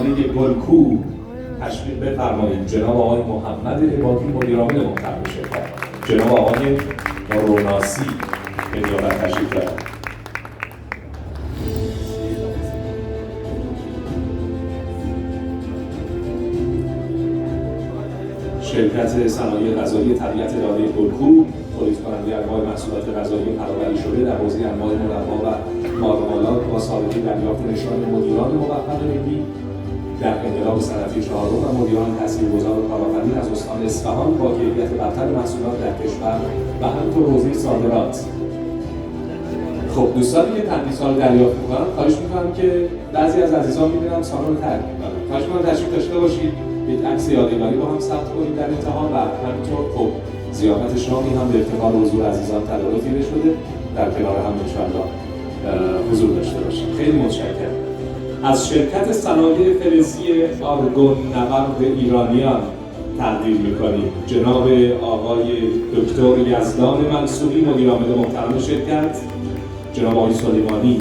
رسانه گلکو تشویق بفرمایید جناب آقای محمد عبادی مدیرعامل محترم شرکت، جناب آقای روناسی به نیابت تشریف دارند. شرکت صنایع غذایی طبیعت اداره گلکو تولید کننده انواع محصولات غذایی فرآوری شده در حوزه انواع مربا و مارمالاد با سابقه دریافت نشان مدیران موفق ملی در انقلاب صنعتی چهارم و مدیران تاثیرگذار و کارآفرین از استان اصفهان با کیفیت برتر محصولات در کشور و همینطور حوزه صادرات. خب دوستانی که تندیس‌ها رو دریافت می‌کنن خواهش می‌کنم که بعضی از عزیزان می‌بینم سالن رو ترک می‌کنن. خواهش می‌کنم تشریف داشته باشید، یک عکس یادگاری با هم ثبت کنید در انتها و همینطور خب ضیافت شامی هم به افتخار حضور عزیزان تدارک دیده شده در کنار هم انشاءالله حضور داشته باشید. خیلی متشکرم. از شرکت صنایع فلزی آرگون نورد ایرانیان تقدیم می‌کنیم جناب آقای دکتر یزدان منصوری مدیرعامل محترم شرکت، جناب آقای سلیمانی